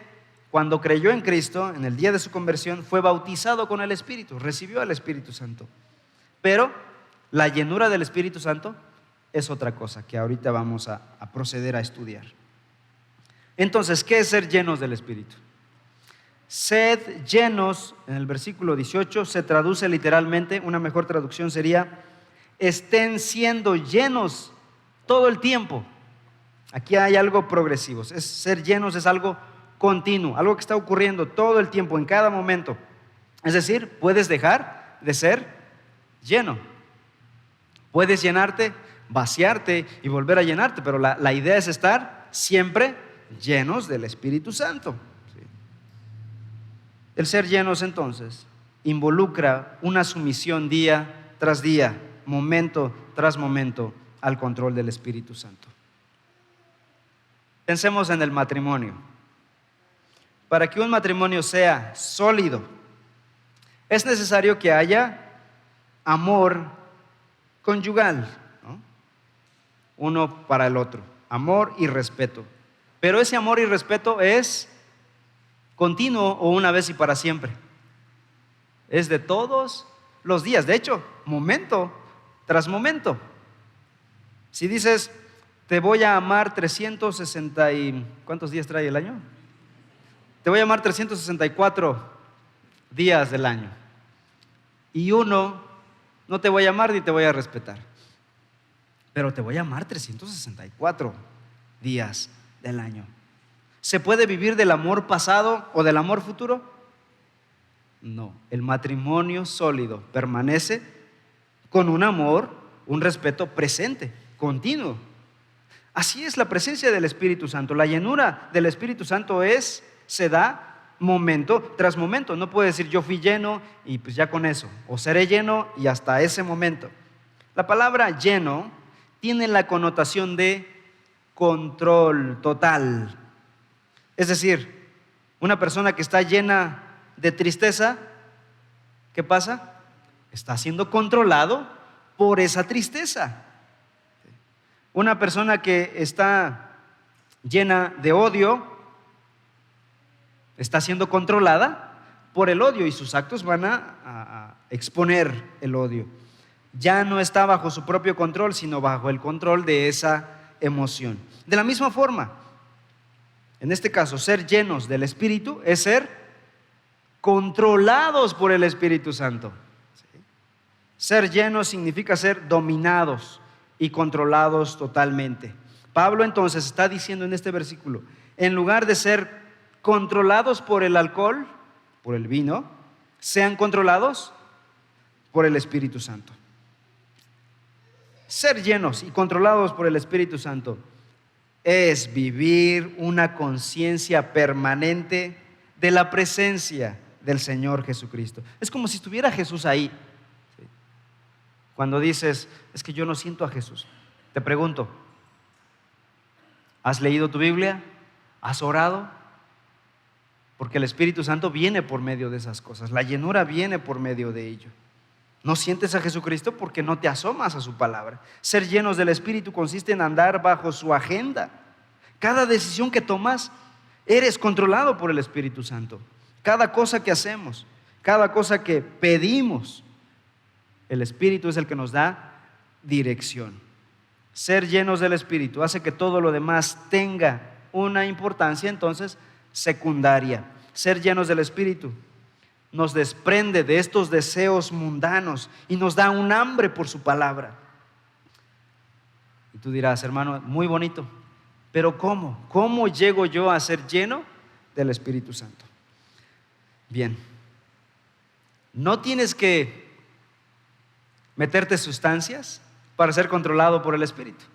cuando creyó en Cristo, en el día de su conversión, fue bautizado con el Espíritu, recibió al Espíritu Santo. Pero la llenura del Espíritu Santo es otra cosa que ahorita vamos a proceder a estudiar. Entonces, ¿qué es ser llenos del Espíritu? Sed llenos, en el versículo 18 se traduce literalmente, una mejor traducción sería, estén siendo llenos todo el tiempo. Aquí hay algo progresivo. Ser llenos es algo continuo, algo que está ocurriendo todo el tiempo, en cada momento. Es decir, puedes dejar de ser lleno. Puedes llenarte, vaciarte y volver a llenarte, pero la idea es estar siempre llenos del Espíritu Santo. ¿Sí? El ser llenos entonces involucra una sumisión día tras día, momento tras momento al control del Espíritu Santo. Pensemos en el matrimonio. Para que un matrimonio sea sólido, es necesario que haya amor conyugal, ¿no? Uno para el otro, amor y respeto. Pero ese amor y respeto es continuo o una vez y para siempre. Es de todos los días, de hecho, momento tras momento. Si dices, te voy a amar 360 y... ¿cuántos días trae el año? Te voy a amar 364 días del año. Y uno, no te voy a amar ni te voy a respetar. Pero te voy a amar 364 días del año. ¿Se puede vivir del amor pasado o del amor futuro? No. El matrimonio sólido permanece con un amor, un respeto presente, continuo. Así es la presencia del Espíritu Santo. La llenura del Espíritu Santo se da momento tras momento. No puede decir yo fui lleno y pues ya con eso, o seré lleno y hasta ese momento. La palabra lleno tiene la connotación de control total. Es decir, una persona que está llena de tristeza, ¿qué pasa? Está siendo controlado por esa tristeza. Una persona que está llena de odio está siendo controlada por el odio y sus actos van a exponer el odio. Ya no está bajo su propio control, sino bajo el control de esa emoción. De la misma forma, en este caso, ser llenos del Espíritu es ser controlados por el Espíritu Santo. ¿Sí? Ser llenos significa ser dominados y controlados totalmente. Pablo entonces está diciendo en este versículo, en lugar de ser controlados por el alcohol, por el vino, sean controlados por el Espíritu Santo. Ser llenos y controlados por el Espíritu Santo es vivir una conciencia permanente de la presencia del Señor Jesucristo. Es como si estuviera Jesús ahí. Cuando dices, es que yo no siento a Jesús, te pregunto, ¿has leído tu Biblia? ¿Has orado? Porque el Espíritu Santo viene por medio de esas cosas. La llenura viene por medio de ello. No sientes a Jesucristo porque no te asomas a su palabra. Ser llenos del Espíritu consiste en andar bajo su agenda. Cada decisión que tomas, eres controlado por el Espíritu Santo. Cada cosa que hacemos, cada cosa que pedimos, el Espíritu es el que nos da dirección. Ser llenos del Espíritu hace que todo lo demás tenga una importancia entonces secundaria. ser llenos del Espíritu nos desprende de estos deseos mundanos y nos da un hambre por su palabra. Y tú dirás, hermano, muy bonito, pero ¿cómo? ¿Cómo llego yo a ser lleno del Espíritu Santo? Bien, no tienes que meterte sustancias para ser controlado por el Espíritu.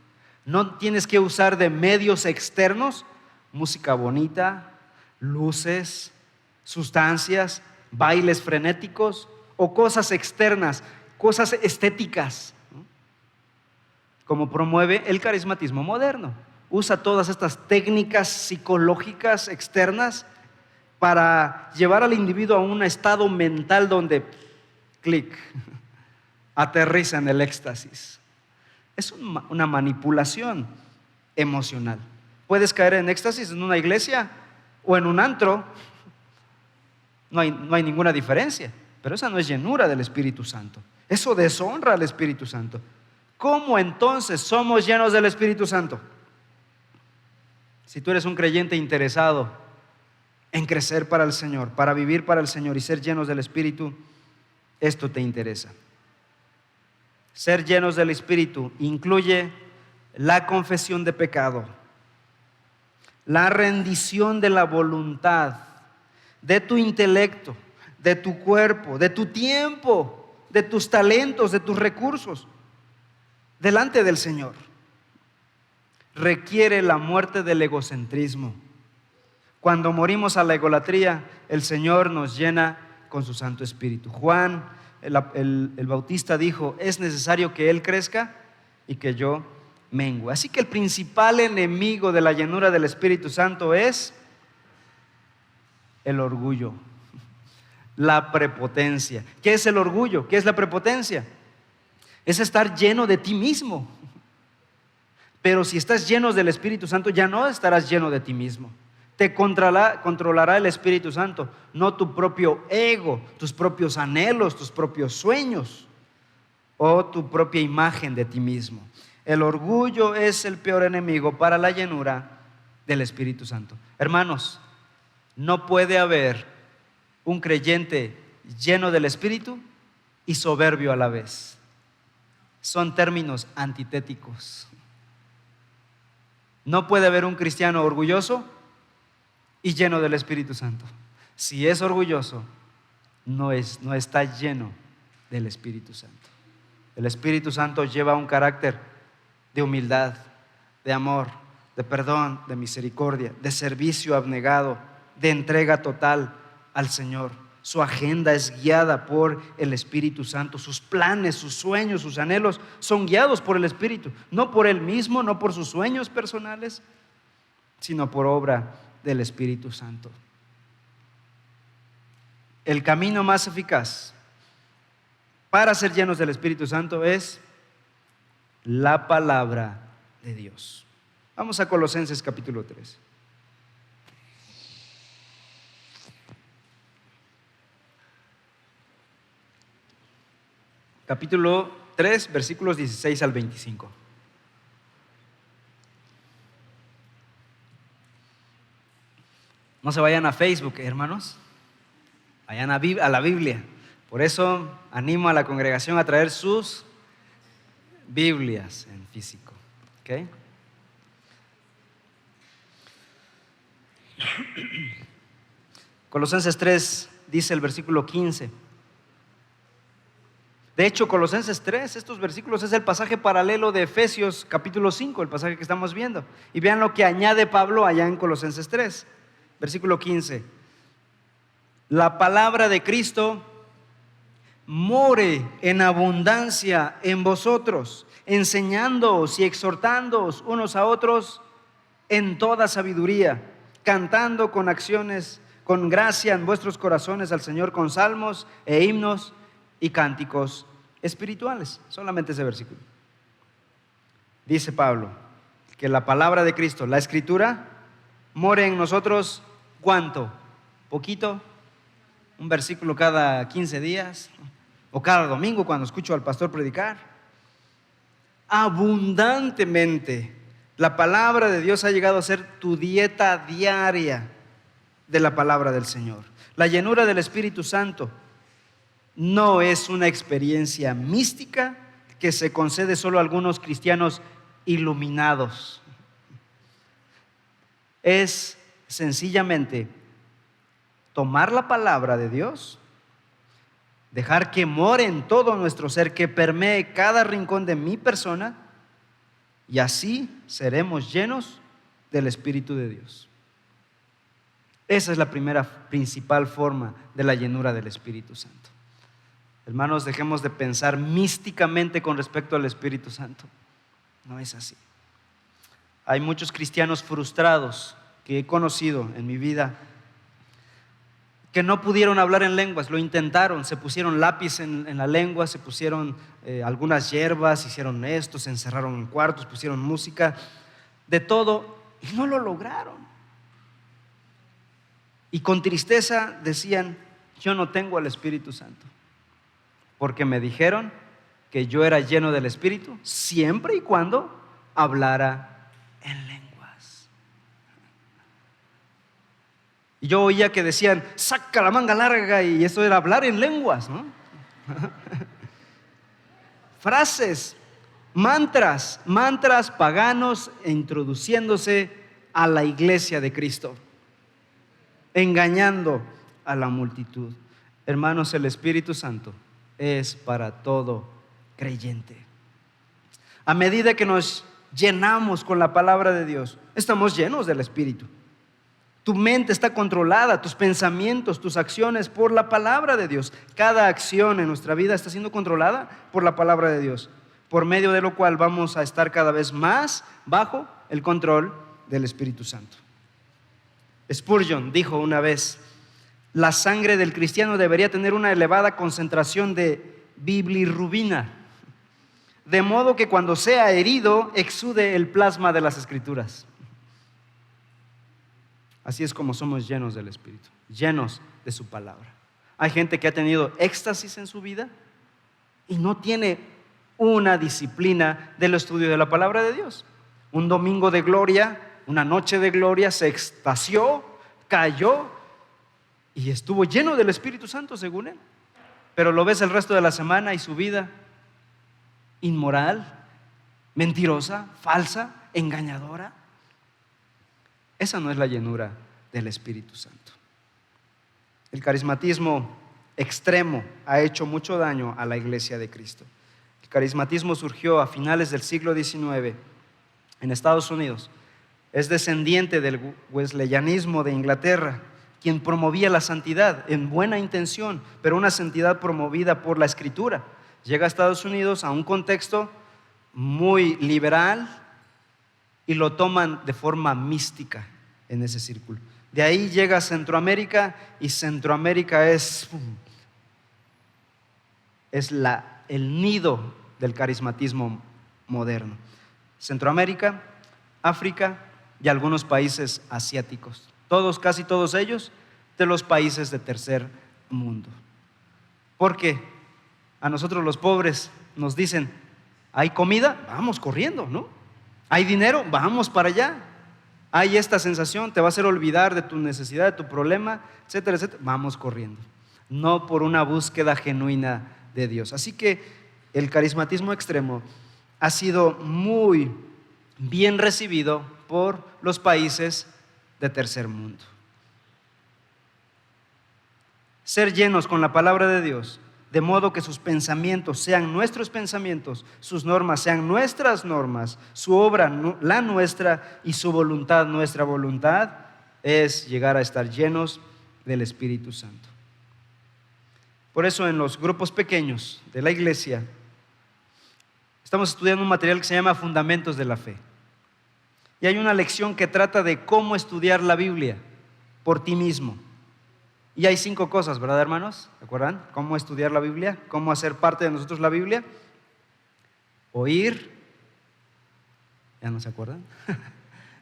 No tienes que usar de medios externos, música bonita, luces, sustancias, bailes frenéticos o cosas externas, cosas estéticas, ¿no? Como promueve el carismatismo moderno. Usa todas estas técnicas psicológicas externas para llevar al individuo a un estado mental donde, clic, aterriza en el éxtasis. Es una manipulación emocional. Puedes caer en éxtasis en una iglesia o en un antro. No hay ninguna diferencia, pero esa no es llenura del Espíritu Santo. Eso deshonra al Espíritu Santo. ¿Cómo entonces somos llenos del Espíritu Santo? Si tú eres un creyente interesado en crecer para el Señor, para vivir para el Señor y ser llenos del Espíritu, esto te interesa. Ser llenos del Espíritu incluye la confesión de pecado, la rendición de la voluntad, de tu intelecto, de tu cuerpo, de tu tiempo, de tus talentos, de tus recursos, delante del Señor. Requiere la muerte del egocentrismo. Cuando morimos a la egolatría, el Señor nos llena con su Santo Espíritu. Juan, el Bautista, dijo: es necesario que Él crezca y que yo mengue. Así que el principal enemigo de la llenura del Espíritu Santo es el orgullo, la prepotencia. ¿Qué es el orgullo? ¿Qué es la prepotencia? Es estar lleno de ti mismo. Pero si estás lleno del Espíritu Santo, ya no estarás lleno de ti mismo. Te controlará el Espíritu Santo, no tu propio ego, tus propios anhelos, tus propios sueños o tu propia imagen de ti mismo. El orgullo es el peor enemigo para la llenura del Espíritu Santo. Hermanos, no puede haber un creyente lleno del Espíritu y soberbio a la vez. Son términos antitéticos. No puede haber un cristiano orgulloso y lleno del Espíritu Santo. Si es orgulloso, no está lleno del Espíritu Santo. El Espíritu Santo lleva un carácter de humildad, de amor, de perdón, de misericordia, de servicio abnegado, de entrega total al Señor. Su agenda es guiada por el Espíritu Santo. Sus planes, sus sueños, sus anhelos son guiados por el Espíritu. No por Él mismo, no por sus sueños personales, sino por obra del Espíritu Santo. El camino más eficaz para ser llenos del Espíritu Santo es la palabra de Dios. Vamos a Colosenses capítulo 3. Capítulo 3, versículos 16 al 25. No se vayan a Facebook, hermanos. Vayan a la Biblia. Por eso animo a la congregación a traer sus Biblias en físico. ¿Okay? Colosenses 3 dice el versículo 15. De hecho, Colosenses 3, estos versículos es el pasaje paralelo de Efesios capítulo 5, el pasaje que estamos viendo. Y vean lo que añade Pablo allá en Colosenses 3, versículo 15. La palabra de Cristo more en abundancia en vosotros, enseñándoos y exhortándoos unos a otros en toda sabiduría, cantando con acciones, con gracia en vuestros corazones al Señor con salmos e himnos y cánticos espirituales. Solamente ese versículo. Dice Pablo que la palabra de Cristo, la Escritura, more en nosotros. ¿Cuánto? ¿Poquito? ¿Un versículo cada 15 días? ¿O cada domingo cuando escucho al pastor predicar? Abundantemente. La palabra de Dios ha llegado a ser tu dieta diaria de la palabra del Señor. La llenura del Espíritu Santo no es una experiencia mística que se concede solo a algunos cristianos iluminados. Es sencillamente tomar la palabra de Dios, dejar que more en todo nuestro ser, que permee cada rincón de mi persona, y así seremos llenos del Espíritu de Dios. Esa es la primera principal forma de la llenura del Espíritu Santo. Hermanos, dejemos de pensar místicamente con respecto al Espíritu Santo. No es así. Hay muchos cristianos frustrados que he conocido en mi vida que no pudieron hablar en lenguas, lo intentaron, se pusieron lápiz en la lengua, se pusieron algunas hierbas, hicieron esto, se encerraron en cuartos, pusieron música, de todo, y no lo lograron. Y con tristeza decían: yo no tengo al Espíritu Santo, porque me dijeron que yo era lleno del Espíritu siempre y cuando hablara en lenguas. Y yo oía que decían: saca la manga larga, y eso era hablar en lenguas, ¿no? Frases, mantras paganos introduciéndose a la iglesia de Cristo, engañando a la multitud. Hermanos, el Espíritu Santo es para todo creyente. A medida que nos llenamos con la palabra de Dios, estamos llenos del Espíritu. Tu mente está controlada, tus pensamientos, tus acciones por la palabra de Dios. Cada acción en nuestra vida está siendo controlada por la palabra de Dios, por medio de lo cual vamos a estar cada vez más bajo el control del Espíritu Santo. Spurgeon dijo una vez: la sangre del cristiano debería tener una elevada concentración de bilirrubina, de modo que cuando sea herido exude el plasma de las Escrituras. Así es como somos llenos del Espíritu, llenos de su palabra. Hay gente que ha tenido éxtasis en su vida y no tiene una disciplina del estudio de la palabra de Dios. Un domingo de gloria, una noche de gloria, se extasió, cayó y estuvo lleno del Espíritu Santo según él. Pero lo ves el resto de la semana y su vida inmoral, mentirosa, falsa, engañadora. Esa no es la llenura del Espíritu Santo. El carismatismo extremo ha hecho mucho daño a la iglesia de Cristo. El carismatismo surgió a finales del siglo XIX en Estados Unidos. Es descendiente del wesleyanismo de Inglaterra, quien promovía la santidad en buena intención, pero una santidad promovida por la Escritura. Llega a Estados Unidos a un contexto muy liberal y lo toman de forma mística en ese círculo. De ahí llega a Centroamérica, y Centroamérica es el nido del carismatismo moderno. Centroamérica, África y algunos países asiáticos. Casi todos ellos de los países de tercer mundo. Porque a nosotros los pobres nos dicen: hay comida, vamos corriendo, ¿no? Hay dinero, vamos para allá. Hay esta sensación, te va a hacer olvidar de tu necesidad, de tu problema, etcétera, etcétera. Vamos corriendo. No por una búsqueda genuina de Dios. Así que el carismatismo extremo ha sido muy bien recibido por los países de tercer mundo. Ser llenos con la palabra de Dios, de modo que sus pensamientos sean nuestros pensamientos, sus normas sean nuestras normas, su obra la nuestra y su voluntad nuestra voluntad, es llegar a estar llenos del Espíritu Santo. Por eso en los grupos pequeños de la iglesia estamos estudiando un material que se llama Fundamentos de la Fe. Y hay una lección que trata de cómo estudiar la Biblia por ti mismo. Y hay 5 cosas, ¿verdad, hermanos? ¿Se acuerdan? ¿Cómo estudiar la Biblia? ¿Cómo hacer parte de nosotros la Biblia? Oír. ¿Ya no se acuerdan?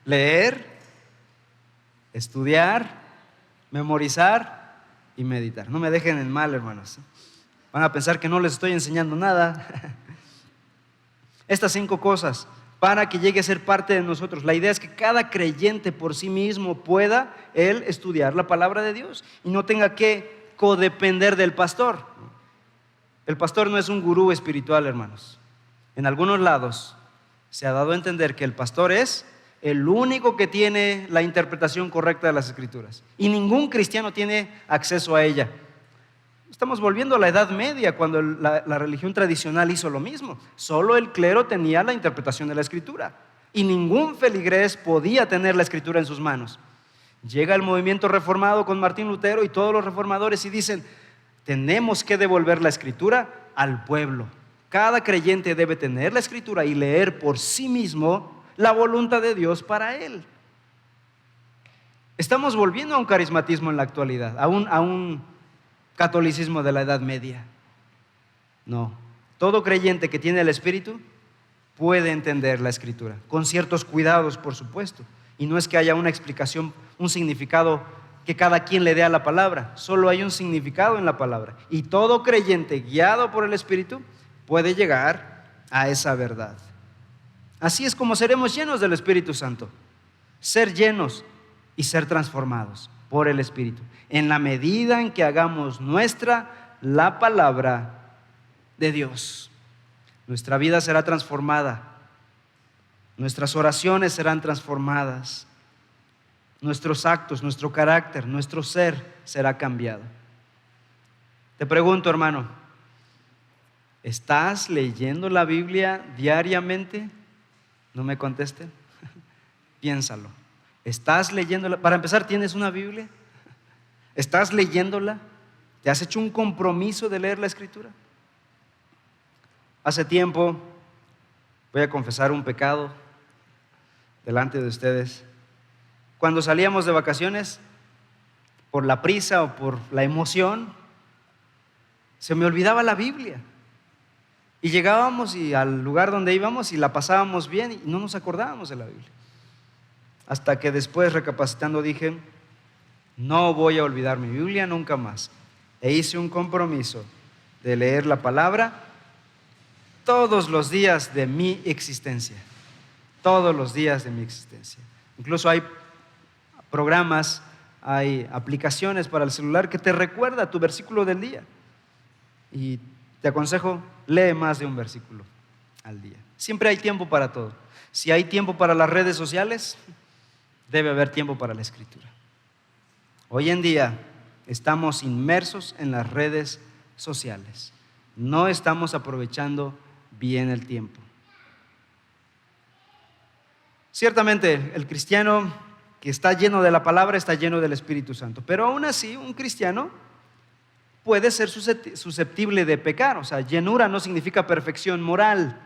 Leer, estudiar, memorizar y meditar. No me dejen en mal, hermanos. Van a pensar que no les estoy enseñando nada. Estas 5 cosas para que llegue a ser parte de nosotros. La idea es que cada creyente por sí mismo pueda él estudiar la palabra de Dios y no tenga que codepender del pastor. El pastor no es un gurú espiritual, hermanos. En algunos lados se ha dado a entender que el pastor es el único que tiene la interpretación correcta de las Escrituras y ningún cristiano tiene acceso a ella. Estamos volviendo a la Edad Media, cuando la religión tradicional hizo lo mismo. Solo el clero tenía la interpretación de la Escritura y ningún feligrés podía tener la Escritura en sus manos. Llega el movimiento reformado con Martín Lutero y todos los reformadores y dicen: tenemos que devolver la Escritura al pueblo. Cada creyente debe tener la Escritura y leer por sí mismo la voluntad de Dios para él. Estamos volviendo a un carismatismo en la actualidad, a un catolicismo de la Edad Media. No, todo creyente que tiene el Espíritu puede entender la Escritura, con ciertos cuidados, por supuesto. Y no es que haya una explicación, un significado que cada quien le dé a la palabra. Solo hay un significado en la palabra. Y todo creyente guiado por el Espíritu puede llegar a esa verdad. Así es como seremos llenos del Espíritu Santo. Ser llenos y ser transformados por el Espíritu, en la medida en que hagamos nuestra la palabra de Dios. Nuestra vida será transformada, nuestras oraciones serán transformadas, nuestros actos, nuestro carácter, nuestro ser será cambiado. Te pregunto, hermano, ¿estás leyendo la Biblia diariamente? No me conteste. Piénsalo. ¿Estás leyéndola? Para empezar, ¿tienes una Biblia? ¿Estás leyéndola? ¿Te has hecho un compromiso de leer la Escritura? Hace tiempo, voy a confesar un pecado delante de ustedes. Cuando salíamos de vacaciones, por la prisa o por la emoción, se me olvidaba la Biblia. Y llegábamos al lugar donde íbamos y la pasábamos bien y no nos acordábamos de la Biblia. Hasta que después, recapacitando, dije: no voy a olvidar mi Biblia nunca más. E hice un compromiso de leer la palabra todos los días de mi existencia. Todos los días de mi existencia. Incluso hay programas, hay aplicaciones para el celular que te recuerda tu versículo del día. Y te aconsejo, lee más de un versículo al día. Siempre hay tiempo para todo. Si hay tiempo para las redes sociales, debe haber tiempo para la Escritura. Hoy en día estamos inmersos en las redes sociales. No estamos aprovechando bien el tiempo. Ciertamente, el cristiano que está lleno de la palabra está lleno del Espíritu Santo. Pero aún así, un cristiano puede ser susceptible de pecar. O sea, llenura no significa perfección moral.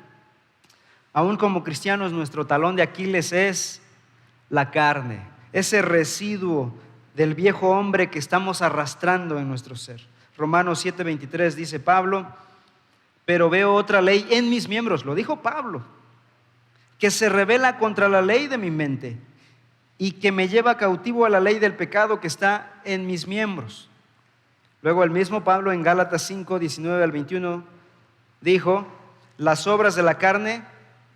Aún como cristianos, nuestro talón de Aquiles es la carne, ese residuo del viejo hombre que estamos arrastrando en nuestro ser. Romanos 7:23 dice Pablo: pero veo otra ley en mis miembros, lo dijo Pablo, que se rebela contra la ley de mi mente y que me lleva cautivo a la ley del pecado que está en mis miembros. Luego el mismo Pablo en Gálatas 5:19-21 dijo: las obras de la carne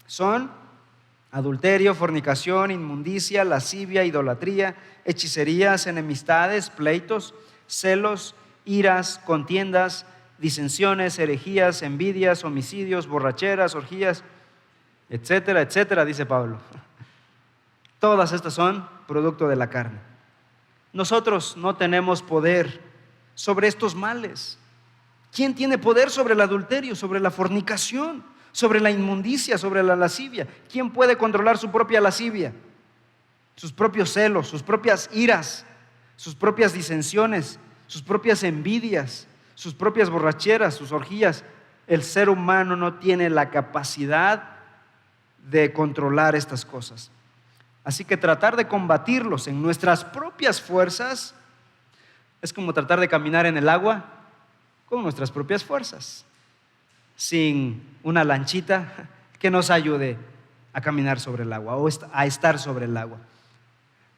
son adulterio, fornicación, inmundicia, lascivia, idolatría, hechicerías, enemistades, pleitos, celos, iras, contiendas, disensiones, herejías, envidias, homicidios, borracheras, orgías, etcétera, etcétera, dice Pablo. Todas estas son producto de la carne. Nosotros no tenemos poder sobre estos males. ¿Quién tiene poder sobre el adulterio, sobre la fornicación, sobre la inmundicia, sobre la lascivia? ¿Quién puede controlar su propia lascivia? Sus propios celos, sus propias iras, sus propias disensiones, sus propias envidias, sus propias borracheras, sus orgías. El ser humano no tiene la capacidad de controlar estas cosas. Así que tratar de combatirlos en nuestras propias fuerzas es como tratar de caminar en el agua con nuestras propias fuerzas, sin una lanchita que nos ayude a caminar sobre el agua o a estar sobre el agua.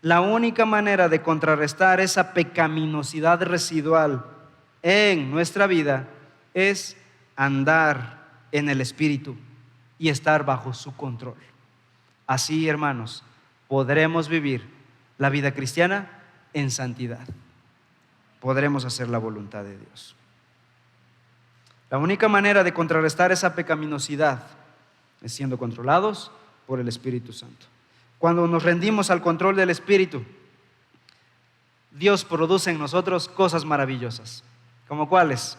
La única manera de contrarrestar esa pecaminosidad residual en nuestra vida es andar en el Espíritu y estar bajo su control. Así, hermanos, podremos vivir la vida cristiana en santidad. Podremos hacer la voluntad de Dios. La única manera de contrarrestar esa pecaminosidad es siendo controlados por el Espíritu Santo. Cuando nos rendimos al control del Espíritu, Dios produce en nosotros cosas maravillosas. ¿Como cuáles?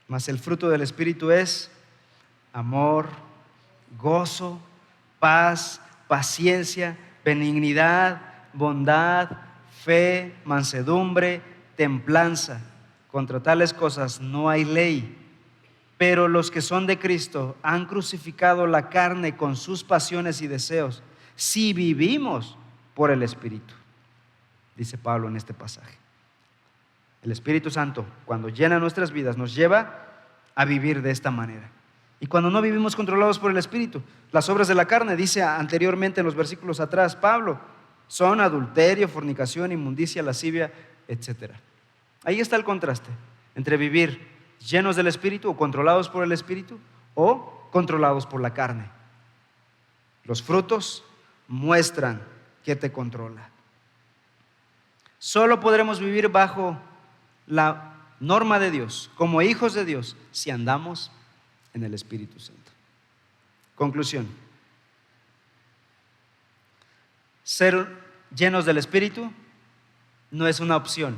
Mas el fruto del Espíritu es amor, gozo, paz, paciencia, benignidad, bondad, fe, mansedumbre, templanza. Contra tales cosas no hay ley. Pero los que son de Cristo han crucificado la carne con sus pasiones y deseos, si vivimos por el Espíritu, dice Pablo en este pasaje. El Espíritu Santo, cuando llena nuestras vidas, nos lleva a vivir de esta manera. Y cuando no vivimos controlados por el Espíritu, las obras de la carne, dice anteriormente en los versículos atrás Pablo, son adulterio, fornicación, inmundicia, lascivia, etc. Ahí está el contraste entre vivir llenos del Espíritu o controlados por el Espíritu o controlados por la carne. Los frutos muestran que te controla. Solo podremos vivir bajo la norma de Dios, como hijos de Dios, si andamos en el Espíritu Santo. Conclusión. Ser llenos del Espíritu no es una opción.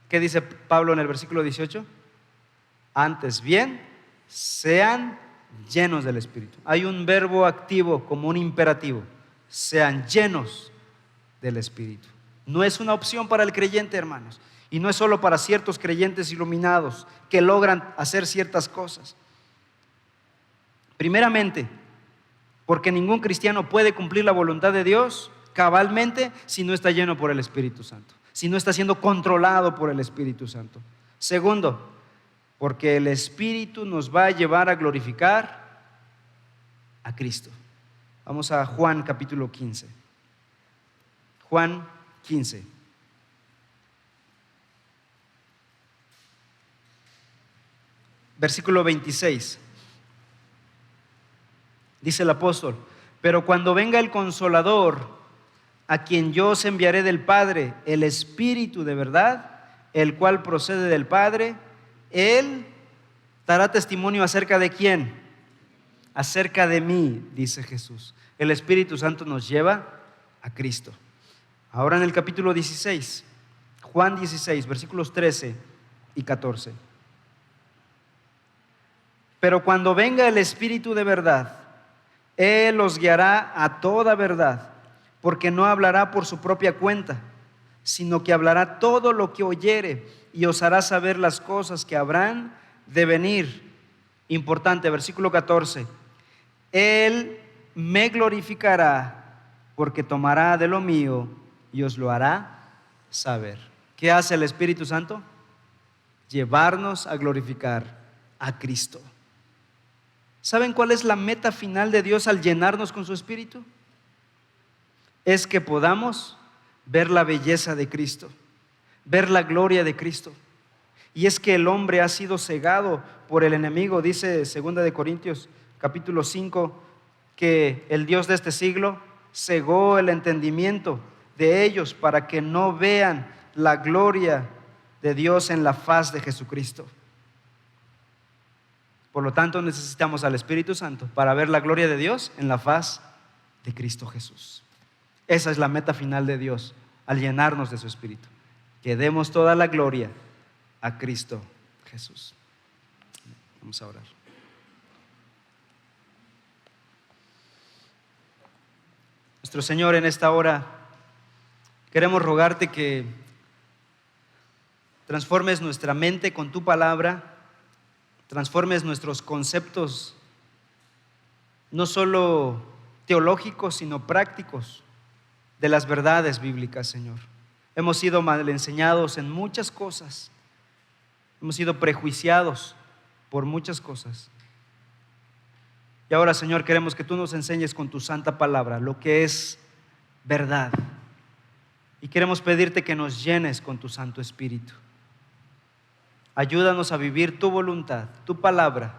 ¿Qué dice Pablo en el versículo 18? Antes bien, sean llenos del Espíritu. Hay un verbo activo como un imperativo. Sean llenos del Espíritu. No es una opción para el creyente, hermanos. Y no es solo para ciertos creyentes iluminados que logran hacer ciertas cosas. Primeramente, porque ningún cristiano puede cumplir la voluntad de Dios cabalmente si no está lleno por el Espíritu Santo, si no está siendo controlado por el Espíritu Santo. Segundo, porque el Espíritu nos va a llevar a glorificar a Cristo. Vamos a Juan capítulo 15. Juan 15. Versículo 26. Dice el apóstol: pero cuando venga el Consolador, a quien yo os enviaré del Padre, el Espíritu de verdad, el cual procede del Padre, Él dará testimonio acerca de ¿quién? Acerca de mí, dice Jesús. El Espíritu Santo nos lleva a Cristo. Ahora en el capítulo 16, Juan 16, versículos 13 y 14. Pero cuando venga el Espíritu de verdad, Él os guiará a toda verdad, porque no hablará por su propia cuenta, sino que hablará todo lo que oyere y os hará saber las cosas que habrán de venir. Importante, versículo 14. Él me glorificará, porque tomará de lo mío y os lo hará saber. ¿Qué hace el Espíritu Santo? Llevarnos a glorificar a Cristo. ¿Saben cuál es la meta final de Dios al llenarnos con su Espíritu? Es que podamos ver la belleza de Cristo, ver la gloria de Cristo. Y es que el hombre ha sido cegado por el enemigo. Dice 2 de Corintios capítulo 5 que el Dios de este siglo cegó el entendimiento de ellos para que no vean la gloria de Dios en la faz de Jesucristo. Por lo tanto, necesitamos al Espíritu Santo para ver la gloria de Dios en la faz de Cristo Jesús. Esa es la meta final de Dios al llenarnos de su Espíritu, que demos toda la gloria a Cristo Jesús. Vamos a orar. Nuestro Señor, en esta hora queremos rogarte que transformes nuestra mente con tu palabra, transformes nuestros conceptos, no solo teológicos, sino prácticos, de las verdades bíblicas, Señor. Hemos sido mal enseñados en muchas cosas, hemos sido prejuiciados por muchas cosas. Y ahora, Señor, queremos que tú nos enseñes con tu santa palabra lo que es verdad. Y queremos pedirte que nos llenes con tu Santo Espíritu. Ayúdanos a vivir tu voluntad, tu palabra.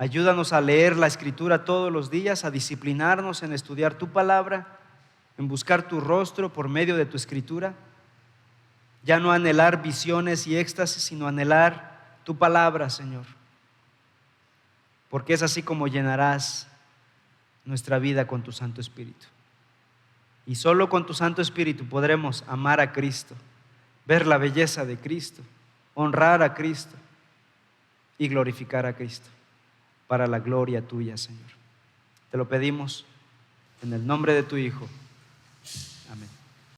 Ayúdanos a leer la Escritura todos los días, a disciplinarnos en estudiar tu palabra, en buscar tu rostro por medio de tu Escritura. Ya no anhelar visiones y éxtasis, sino anhelar tu palabra, Señor. Porque es así como llenarás nuestra vida con tu Santo Espíritu. Y solo con tu Santo Espíritu podremos amar a Cristo, ver la belleza de Cristo, honrar a Cristo y glorificar a Cristo para la gloria tuya, Señor. Te lo pedimos en el nombre de tu Hijo,